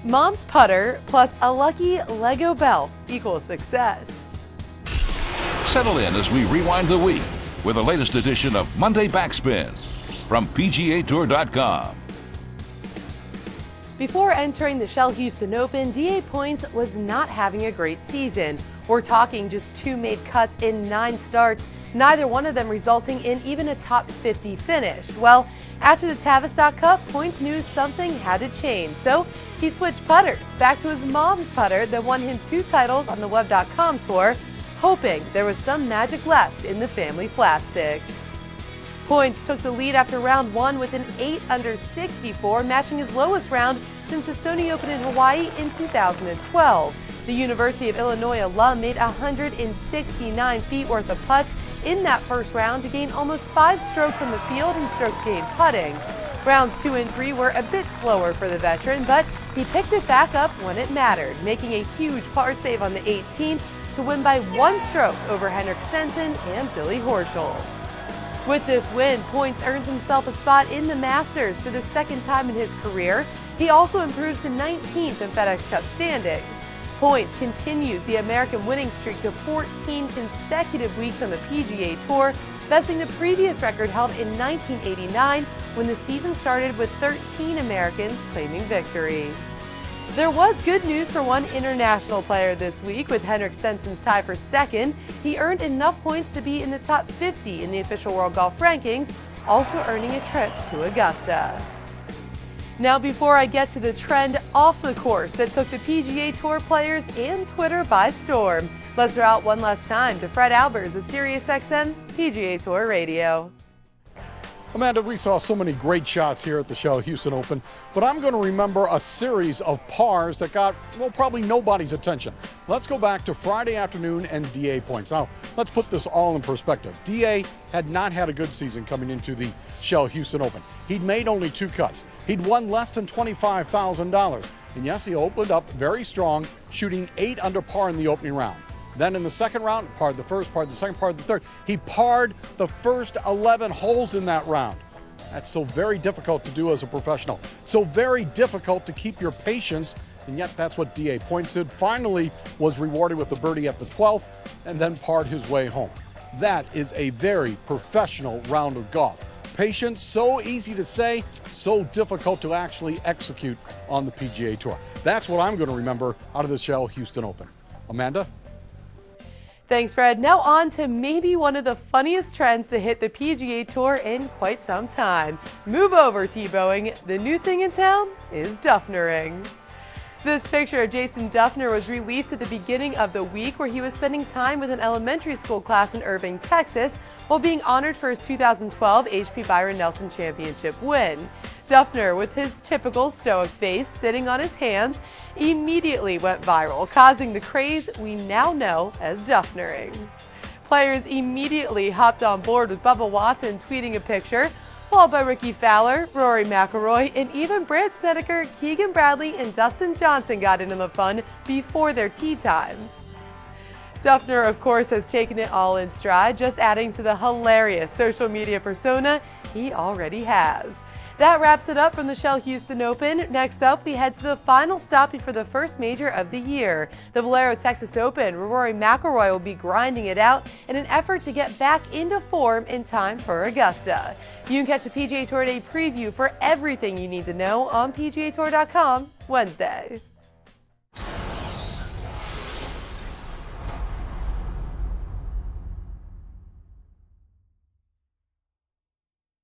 Mom's putter plus a lucky Lego belt equals success. Settle in as we rewind the week with the latest edition of Monday Backspin from PGA TOUR.com. Before entering the Shell Houston Open, D.A. Points was not having a great season. We're talking just 2 made cuts in 9 starts, neither one of them resulting in even a top 50 finish. Well, after the Tavistock Cup, Points knew something had to change, so he switched putters back to his mom's putter that won him 2 titles on the Web.com tour, hoping there was some magic left in the family flat stick. Points took the lead after round 1 with an 8 under 64, matching his lowest round since the Sony Open in Hawaii in 2012. The University of Illinois alum made 169 feet worth of putts in that first round to gain almost 5 strokes on the field and strokes gained putting. Rounds 2 and 3 were a bit slower for the veteran, but he picked it back up when it mattered, making a huge par save on the 18th to win by 1 stroke over Henrik Stenson and Billy Horschel. With this win, Points earns himself a spot in the Masters for the 2nd time in his career. He also improves to 19th in FedEx Cup standings. Points continues the American winning streak to 14 consecutive weeks on the PGA Tour, besting the previous record held in 1989 when the season started with 13 Americans claiming victory. There was good news for one international player this week with Henrik Stenson's tie for 2nd. He earned enough points to be in the top 50 in the official World Golf Rankings, also earning a trip to Augusta. Now, before I get to the trend off the course that took the PGA Tour players and Twitter by storm, let's throw out one last time to Fred Albers of SiriusXM PGA Tour Radio. Amanda, we saw so many great shots here at the Shell Houston Open, but I'm going to remember a series of pars that got, well, probably nobody's attention. Let's go back to Friday afternoon and D.A. Points. Now, let's put this all in perspective. D.A. had not had a good season coming into the Shell Houston Open. He'd made only 2 cuts. He'd won less than $25,000. And yes, he opened up very strong, shooting 8 under par in the opening round. Then in the second round, parred the first, parred the second, parred the third. He parred the first 11 holes in that round. That's so very difficult to do as a professional. So very difficult to keep your patience, and yet that's what D.A. Points did. Finally was rewarded with a birdie at the 12th, and then parred his way home. That is a very professional round of golf. Patience, so easy to say, so difficult to actually execute on the PGA Tour. That's what I'm going to remember out of the Shell Houston Open. Amanda? Thanks, Fred. Now on to maybe one of the funniest trends to hit the PGA Tour in quite some time. Move over, T-bowing. The new thing in town is Duffnering. This picture of Jason Duffner was released at the beginning of the week, where he was spending time with an elementary school class in Irving, Texas, while being honored for his 2012 HP Byron Nelson Championship win. Duffner, with his typical stoic face sitting on his hands, immediately went viral, causing the craze we now know as Duffnering. Players immediately hopped on board, with Bubba Watson tweeting a picture, followed by Ricky Fowler, Rory McIlroy, and even Brandt Snedeker, Keegan Bradley, and Dustin Johnson got in on the fun before their tee times. Duffner, of course, has taken it all in stride, just adding to the hilarious social media persona he already has. That wraps it up from the Shell Houston Open. Next up, we head to the final stop before the first major of the year, the Valero Texas Open, where Rory McIlroy will be grinding it out in an effort to get back into form in time for Augusta. You can catch the PGA Tour Day preview for everything you need to know on PGA Tour.com Wednesday.